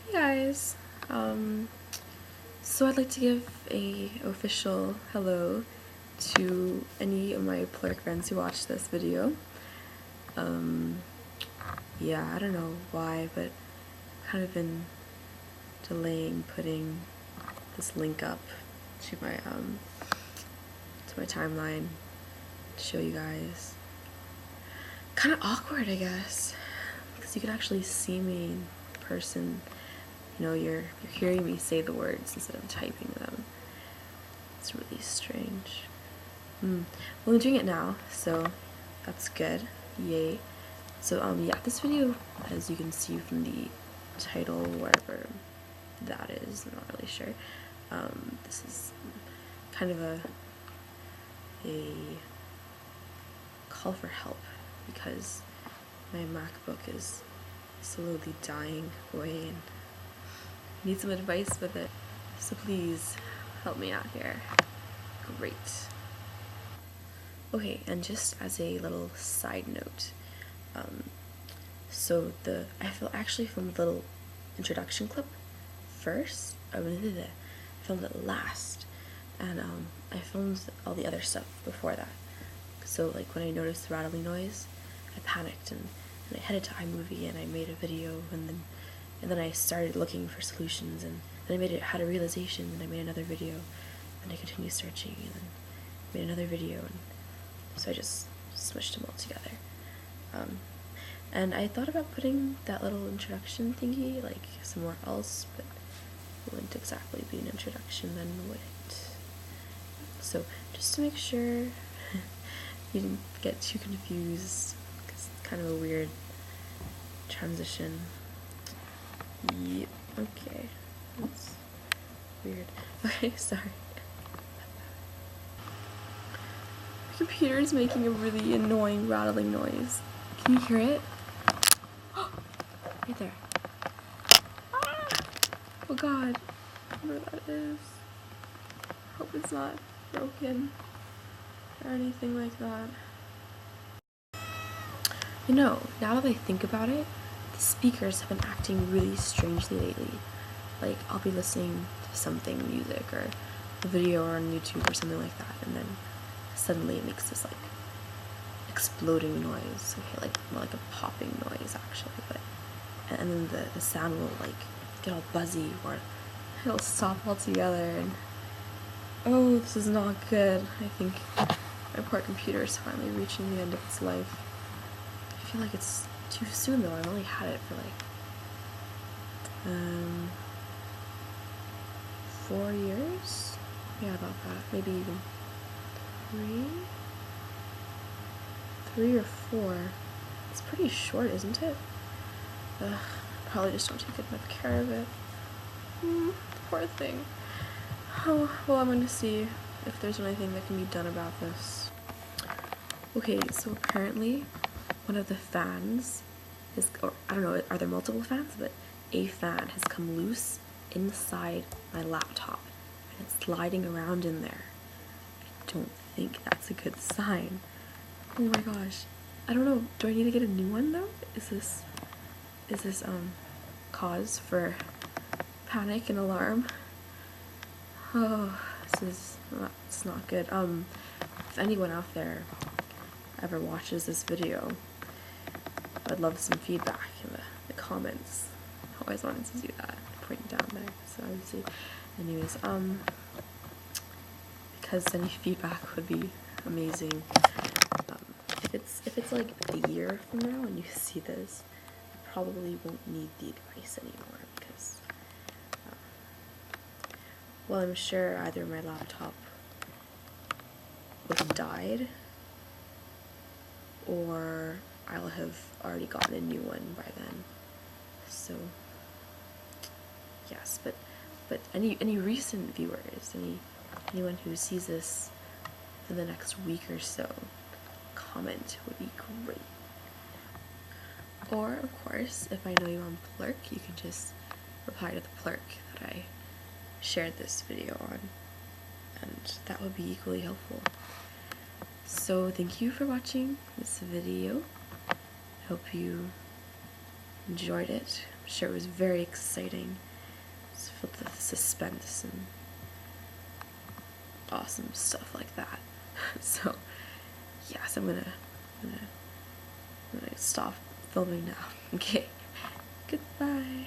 Hey guys, so I'd like to give a official hello to any of my Plurk friends who watched this video. Yeah, I don't know why, but I've kind of been delaying putting this link up to my timeline to show you guys. Kind of awkward, I guess, because you can actually see me in person. You know, you're hearing me say the words instead of typing them. It's really strange. Well, I'm doing it now, so that's good. Yay. So, yeah, this video, as you can see from the title, wherever that is, I'm not really sure. This is kind of a call for help because my MacBook is slowly dying away and I need some advice with it. So please help me out here. Great. Okay, and just as a little side note, so I actually filmed a little introduction clip first. I filmed it last, and I filmed all the other stuff before that. So like when I noticed the rattling noise, I panicked and I headed to iMovie and I made a video, and then I started looking for solutions, and then I had a realization, and I made another video, and I continued searching, and then made another video, and so I just smushed them all together. And I thought about putting that little introduction thingy like somewhere else, but it wouldn't exactly be an introduction then, would it? So just to make sure you didn't get too confused, because it's kind of a weird transition. Yep, okay. That's weird. Okay, sorry. My computer is making a really annoying rattling noise. Can you hear it? Right there. Ah! Oh god. I wonder what that is. Hope it's not broken or anything like that. You know, now that I think about it, the speakers have been acting really strangely lately. Like, I'll be listening to something, music, or a video on YouTube or something like that, and then suddenly it makes this, like, exploding noise. Okay, like, more like a popping noise, actually, but, and then the sound will, like, get all buzzy, or it'll stop altogether, and, oh, this is not good. I think my poor computer is finally reaching the end of its life. I feel like it's too soon though. I've only had it for like 4 years? Yeah, about that. Maybe even 3 or 4. It's pretty short, isn't it? Probably just don't take enough care of it. Poor thing. Oh, well, I'm going to see if there's anything that can be done about this. Okay, so apparently one of the fans is, or I don't know, are there multiple fans? But a fan has come loose inside my laptop and it's sliding around in there. I don't think that's a good sign. Oh my gosh. I don't know, do I need to get a new one though? Is this cause for panic and alarm? Oh, it's not good. If anyone out there ever watches this video, I'd love some feedback in the comments. I always wanted to do that, point down there. So obviously, anyways, because any feedback would be amazing. If it's like a year from now and you see this, I probably won't need the advice anymore because, well, I'm sure either my laptop would have died or I'll have already gotten a new one by then. So yes, but any recent viewers, anyone who sees this in the next week or so, comment would be great. Or of course, if I know you on Plurk, you can just reply to the Plurk that I shared this video on, and that would be equally helpful. So thank you for watching this video. I hope you enjoyed it. sure it was very exciting. It's filled with suspense and awesome stuff like that. So yes, I'm gonna stop filming now. Okay, goodbye.